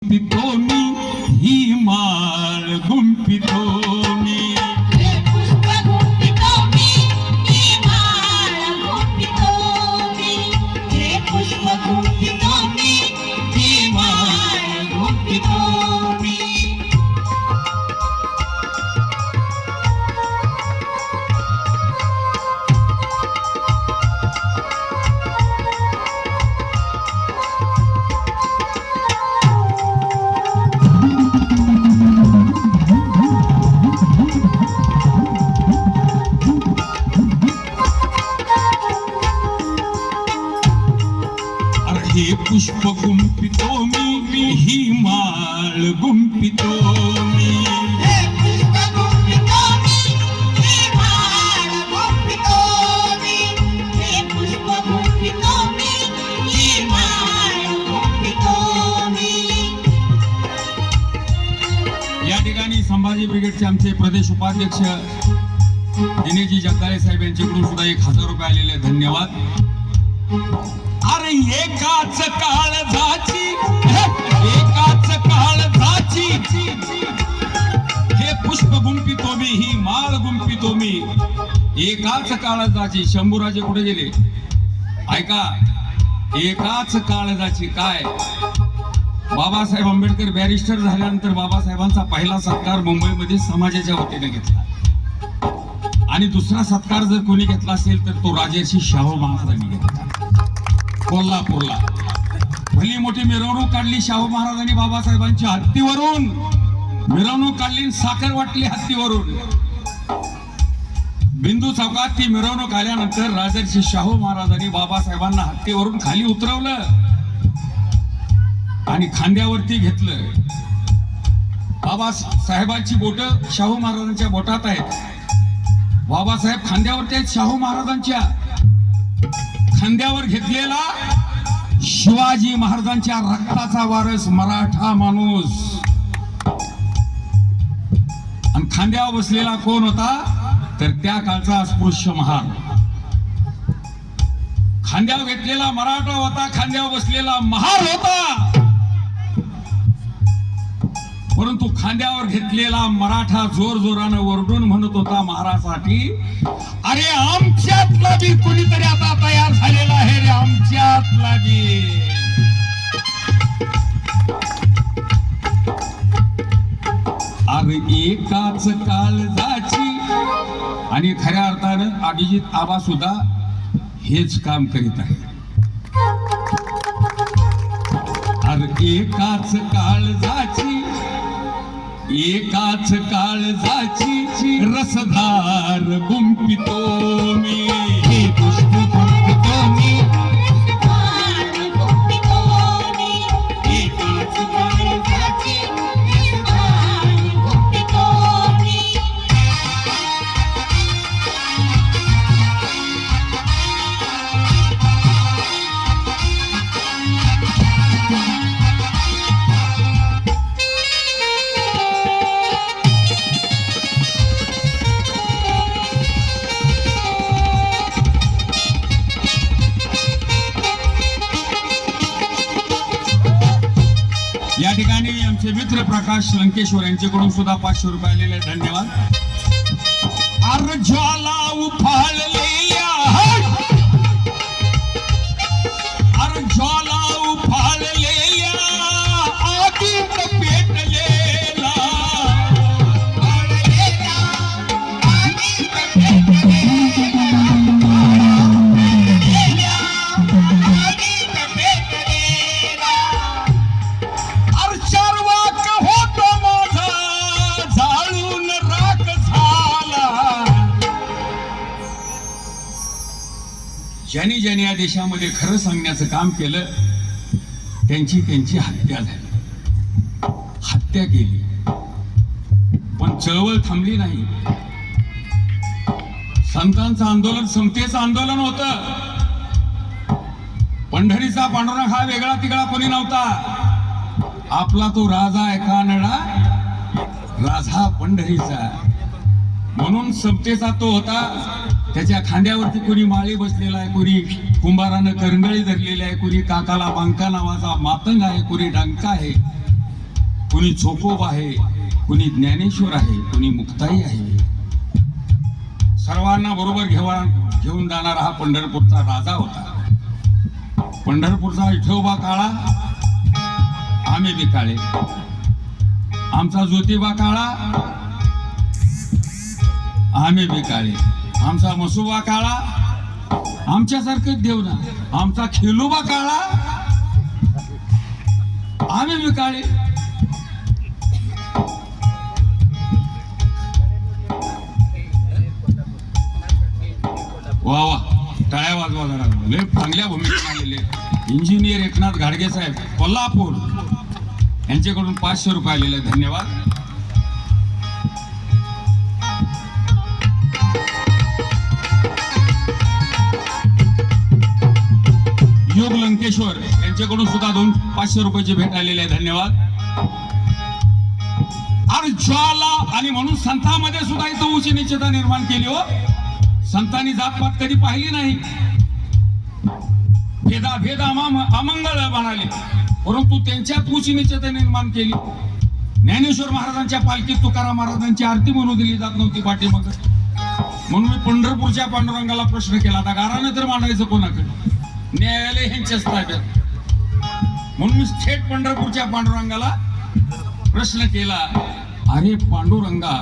गुंपितो मी ही माळ गुंपितो मी पुष्प गुंपितो मी ही माळ गुंपितो मी हे पुष्प गुंपितो मी ही माळ गुंपितो मी हे पुष्प गुंपितो मी ही माळ गुंपितो मी हे पुष्प गुंपितो मी ही माळ गुंपितो मी हे पुष्प गुंपितो मी ही माळ गुंपितो मी या ठिकाणी संभाजी ब्रिगेडचे आमचे प्रदेश उपाध्यक्ष दिनेशजी जगदाळे साहेब यांच्याकडून सुद्धा 1000 रुपये आलेले आहेत. धन्यवाद. अरे एकाच काळजाची हे पुष्प गुंपितो मी ही माळ गुंपितो मी एकाच काळजाची. शंभूराजे कुठे गेले? ऐका, एकाच काळजाची. काय बाबासाहेब आंबेडकर बॅरिस्टर झाल्यानंतर बाबासाहेबांचा पहिला सत्कार मुंबईमध्ये समाजाच्या वतीने घेतला आणि दुसरा सत्कार जर कोणी घेतला असेल तर तो राजर्षी शाहू महाराजांनी घेतला कोल्हापूरला. भली मोठी मिरवणूक काढली शाहू महाराजांनी बाबासाहेबांच्या हत्तीवरून. मिरवणूक काढली, साखर वाटली हत्तीवरून. बिंदू चौकात ती मिरवणूक आल्यानंतर राजर्षी शाहू महाराजांनी बाबासाहेबांना हत्तीवरून खाली उतरवलं आणि खांद्यावरती घेतलं. बाबासाहेबांची बोट शाहू महाराजांच्या बोटात आहेत. बाबासाहेब खांद्यावरती आहेत शाहू महाराजांच्या. खांद्यावर घेतलेला शिवाजी महाराजांच्या रक्ताचा वारस मराठा माणूस. आणि खांद्यावर बसलेला कोण होता तर त्या काळचा अस्पृश्य महार. खांद्यावर घेतलेला मराठा होता, खांद्यावर बसलेला महार होता. परंतु खांद्यावर घेतलेला मराठा जोर जोरानं ओरडून म्हणत होता महारासाठी, अरे आमच्यातला बी कुणीतरी आता तयार झालेला आहे रे, आमच्यातला बी. अरे एकाच काळजाची. आणि खऱ्या अर्थानं अभिजित आबा सुद्धा हेच काम करीत आहे. अरे एकाच काळजाची एकाच काळजाची रसधार गुंपितो मी हे पुष्प गुंपितो मी माळ गुंपितो मी एकाच काळजाची माळ गुंपितो मी या ठिकाणी आमचे मित्र प्रकाश लंकेश्वर यांच्याकडून सुद्धा 500 रुपये आलेले आहेत. धन्यवाद. अरे ज्वाला उफाळलेल्या अरे ज्वाला उफाळलेल्या आगीत पेटलेला ज्यांनी ज्यांनी या देशामध्ये खरं सांगण्याचं काम केलं त्यांची हत्या झाली, हत्या केली. पण चळवळ थांबली नाही. संतांचं आंदोलन समतेचं आंदोलन होतं. पंढरीचा पांडुरंग हा वेगळा तिगळा कोणी नव्हता. आपला तो राजा आहे कानडा, राजा पंढरीचा. म्हणून समतेचा तो होता. त्याच्या खांद्यावरती कोणी माळी बसलेला आहे, कोणी कुंभारानं करंगळी धरलेली आहे, कोणी काकाला बांका नावाचा मातंग आहे, कोणी डंका आहे. कुणी चोकोबा आहे, कुणी ज्ञानेश्वर आहे, कुणी मुक्ताई आहे. सर्वांना बरोबर घेऊन जाणारा हा पंढरपूरचा राजा होता. पंढरपूरचा विठोबा काळा, आम्ही बी काळे. आमचा ज्योतिबा काळा, आम्ही बी काळे. आमचा मसुबा काळा, आमच्यासारखेच देव ना. आमचा खेलोबा काळा, आम्ही बी काळे. वा वा, टाळ्या वाजवा जरा. लय चांगल्या भूमिकेत आलेले इंजिनियर एकनाथ घाडगे साहेब कोल्हापूर यांच्याकडून 500 रुपये आलेले. धन्यवाद. योग लंकेश्वर यांच्याकडून सुद्धा 500 रुपयाची भेट आलेली आहे. धन्यवाद. अरे ज्वाला, आणि म्हणून संतांमध्ये सुद्धा इथं उच्च निश्चिता निर्माण केली. हो, संतांनी जातपात कधी पाहिली नाही. भेद अमंगळ म्हणाले, परंतु त्यांच्यात उच्च निश्चिता निर्माण केली. ज्ञानेश्वर महाराजांच्या पालखीत तुकाराम महाराजांची आरती म्हणून दिली जात नव्हती पाठीमाग. म्हणून मी पंढरपूरच्या पांडुरंगाला प्रश्न केला होता, गारानं तर मांडायचं कोणाकडे? न्यायालय ह्यांच्याच ताब्यात. म्हणून मी थेट पंढरपूरच्या पांडुरंगाला प्रश्न केला, अरे पांडुरंगा,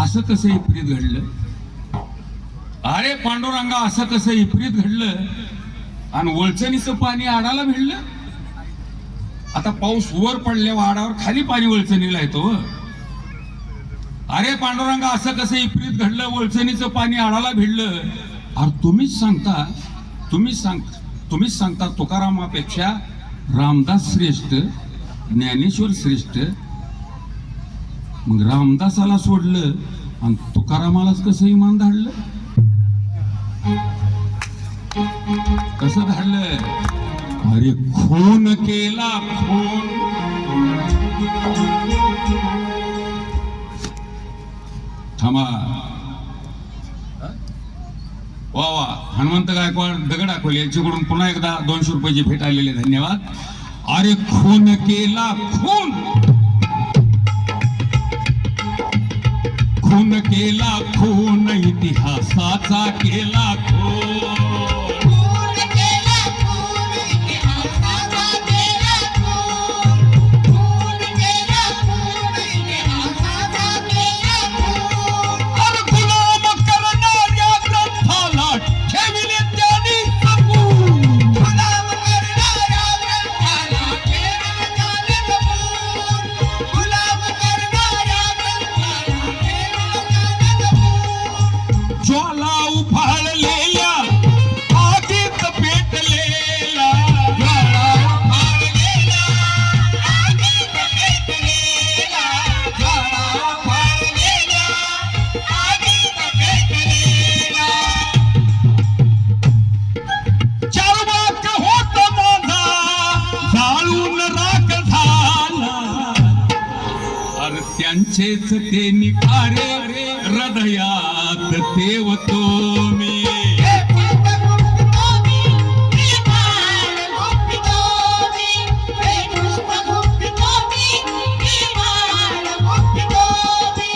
असं कसं विपरीत घडलं? अरे पांडुरंगा, असं कसं विपरीत घडलं? आणि वळचणीचं पाणी आडाला भिडलं. आता पाऊस वर पडल्यावर आडावर खाली पाणी वळचणीला येतो. अरे पांडुरंगा, असं कसं विपरीत घडलं? वळचणीचं पाणी आडाला भिडलं. अरे तुम्हीच सांगता तुकारामापेक्षा रामदास श्रेष्ठ, ज्ञानेश्वर श्रेष्ठ. मग रामदासाला सोडलं आणि तुकारामालाच कसं इमान धाडलं? कसं धाडलं? अरे खून केला, खून. थांबा. वा वा, हनुमंत गायकवाड दगड दाखवले यांच्याकडून पुन्हा एकदा 200 रुपयाची भेट आलेली. धन्यवाद. अरे खून केला, खून. खून केला, खून इतिहासाचा केला खून. खून केला, खून इतिहासाचा केला खून. खून केला, खून इतिहासाचा केला खून. अरे गुलाम करणाऱ्या ग्रंथाला ठेविले त्यांनी जपून. गुलाम करणाऱ्या ग्रंथाला ठेविले त्यांनी जपून. गुलाम करणाऱ्या ग्रंथाला ठेविले त्यांनी जपून. ज्वाला उफाळलेल्या आगीत पेटलेला. ज्वाला उफाळलेल्या आगीत पेटलेला. ज्वाला उफाळलेल्या आगीत पेटलेला. चारवाक होत माझा जाळून राख झाला. अरे त्यांचेच ते निखारे हृदयात तेवतो मी. हे पुष्पगुप्त मी, हे बाळगुप्त मी. हे पुष्पगुप्त मी, हे बाळगुप्त मी.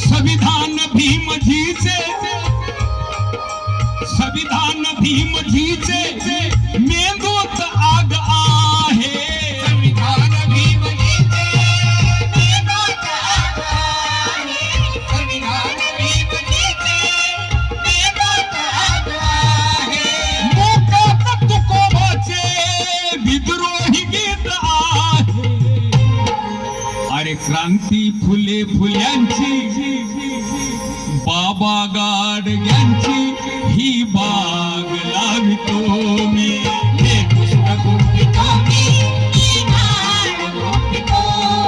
संविधान भीमजीचे मेंदूत आग आहे. संविधान भीमजीचे मेंदूत आग आहे. संविधान भीमजीचे मेंदूत आग आहे. मोकात तुकोबाचे विद्रोही गीत आहे. अरे क्रांती फुले फुल्यांची, बाबा गाडग्यांची ही बाग लावितो मी. हे पुष्पगुप्त मी, हे बाळगुप्त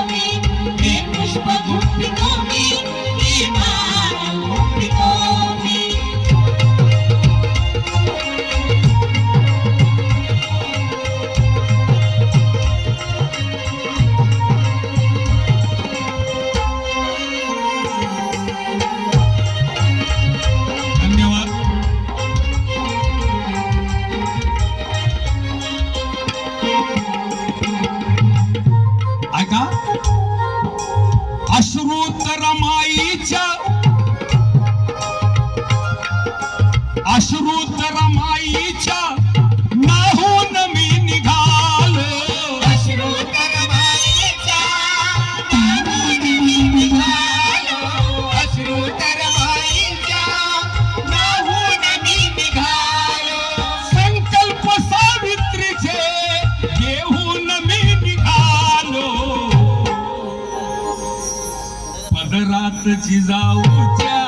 मी. हे पुष्पगुप्त मी, हे बाळगुप्त मी. धन्यवाद. ऐका, अश्रुत रमाईच्या नाहून मी निघालो. अश्रुतर माईच्या नाहून मी निघालो. अश्रुतर माईच्या नाहून मी निघालो. संकल्प सावित्रीचे घेऊन मी निघालो. पदरात जिजाऊच्या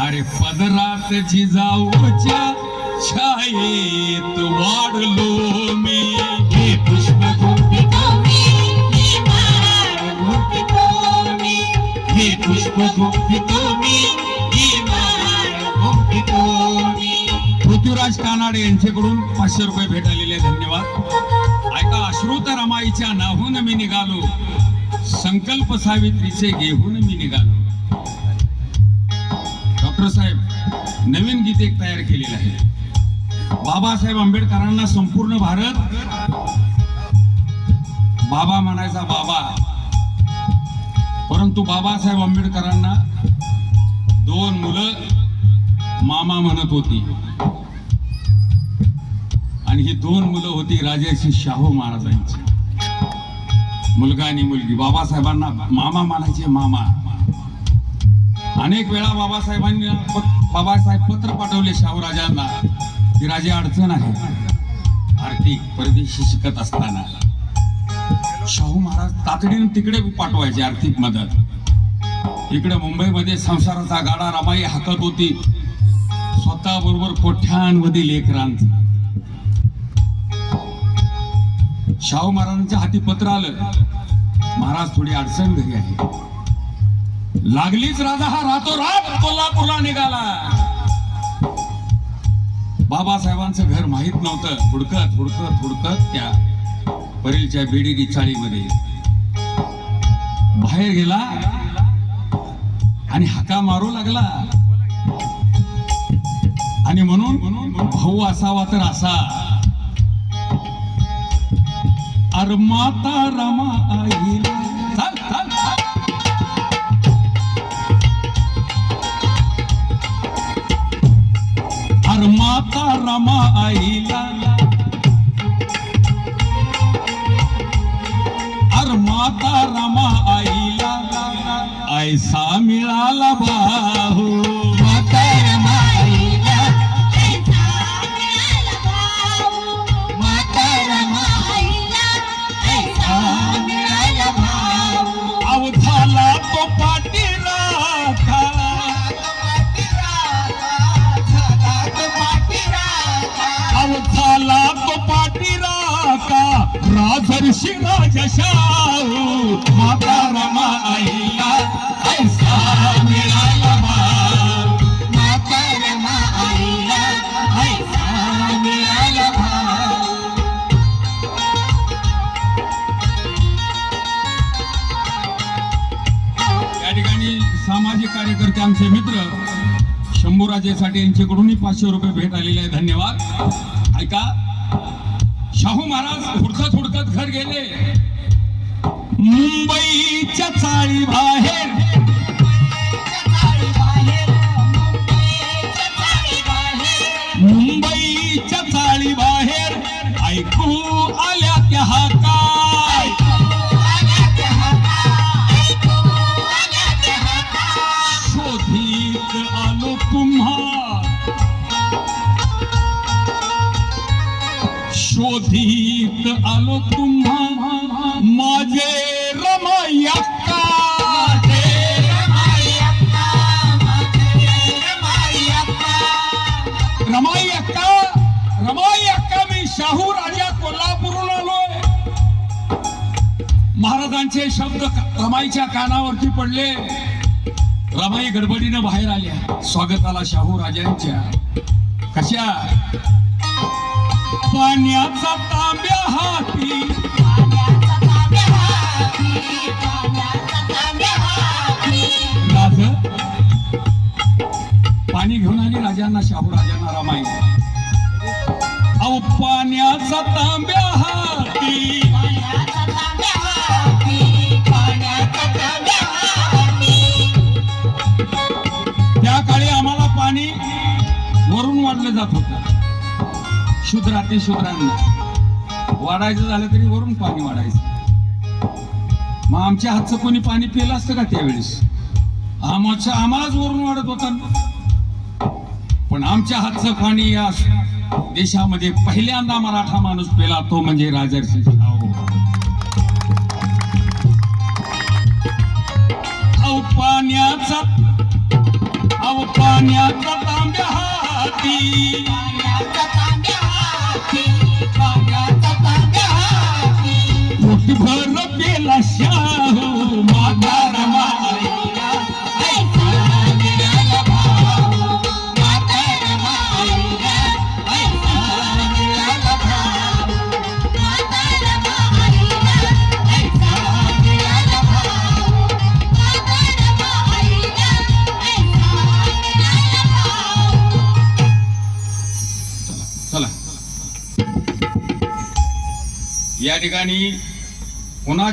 अरे पदरात जिजाऊच्या छायेत वाढलो मी. हे पुष्प गुंफितो मी, ही माळ गुंफितो मी. हे पुष्प गुंफितो मी, ही माळ गुंफितो मी. पृथ्वीराज कानाडे यांच्याकडून 500 रुपये भेट आलेले आहे. धन्यवाद. ऐका, अश्रुत रमाईच्या नाहून मी निघालो, संकल्प सावित्रीचे घेऊन मी निघालो. डॉक्टर साहेब नवीन गीत एक तयार केलेलं आहे. बाबासाहेब आंबेडकरांना संपूर्ण भारत बाबा म्हणायचा बाबा, परंतु बाबासाहेब आंबेडकरांना 2 मुलं मामा म्हणत होती आणि ही 2 मुलं होती राजर्षी शाहू महाराजांची, मुलगा आणि मुलगी. बाबासाहेबांना मामा म्हणायचे मामा. अनेक वेळा बाबासाहेब पत्र पाठवले शाहूराजांना की राजे अडचण आहे आर्थिक, परदेशी शिकत असताना. शाहू महाराज तातडीने तिकडे पाठवायचे आर्थिक मदत. इकडे मुंबईमध्ये संसाराचा गाडा रमाई हाकत होती, स्वतः बरोबर कोठ्यांमध्ये लेकरांचा. शाहू महाराजांच्या हाती पत्र आलं, महाराज थोडी अडचण घरी आहे. लागलीच राजा हा रातोरात कोल्हापूरला निघाला. बाबासाहेबांचं घर माहित नव्हतं. हुडकत त्या परेलच्या बेडेरी चाळीमध्ये बाहेर गेला आणि हाका मारू लागला. आणि म्हणून भाऊ असावा तर असा, अर माता रमा आईला. चाल चाल चाल. अर माता रमा आईला, अर माता रमा आईला ऐसा मिळाला भाऊ. माता रमाईला ऐसा मिळाला भाऊ. माता रमाईला ऐसा मिळाला भाऊ. अवधाला तो पाटीराखा, अवधाला तो पाटीराखा राजर्षी राजशाहू. माता रमा आईला ऐसा मिळाला भाऊ. माता रमाईला ऐसा मिळाला भाऊ. या ठिकाणी सामाजिक कार्यकर्ते आमचे मित्र शंभूराजेसाठी यांच्याकडूनही 500 रुपये भेट आलेले आहे. धन्यवाद. ऐका, शाहू महाराज हुडकत घर गेले. मुंबईच्या चाळी बाहेर, मुंबईच्या चाळी बाहेर ऐकू आल्या त्या हाका. शोधित आलो तुम्हा, शोधित आलो तुम्हा माझे रमायक्का. रमाई अक्का, मी शाहू राजा कोल्हापूरहून आलोय. महाराजांचे शब्द रमाईच्या कानावरती पडले. रमाई गडबडीनं बाहेर आल्या स्वागताला शाहू राजांच्या. कशा? पाण्याचा तांब्या हाती, राज पाणी घेऊन आली राजांना, शाहू राजांना रमाई. अहो पाण्याचा तांब्या हाती, पाण्याचा तांब्या हाती, पाण्याचा जात होतं शूद्राती शूद्रांना वाढायचं झालं तरी वरून पाणी वाढायचं. मग आमच्या हातचं कोणी पाणी पिलं असतं का त्यावेळेस? आम्हालाच वरून वाढत होता. पण आमच्या हातचं पाणी या देशामध्ये पहिल्यांदा मराठा माणूस पेला, तो म्हणजे राजर्षी शाहू. पाण्याचा तांब्या हाती, पाण्याचा तांब्या हाती, पाण्याचा तांब्या हाती. पोटभर पेला शाहू म्हातारा माईला. ऐसा मिळाला भाऊ, म्हातारा माईला. ऐसा मिळाला भाऊ, म्हातारा माईला. ऐसा मिळाला भाऊ, म्हातारा माईला. ऐसा मिळाला भाऊ. चला या ठिकाणी पुन्हा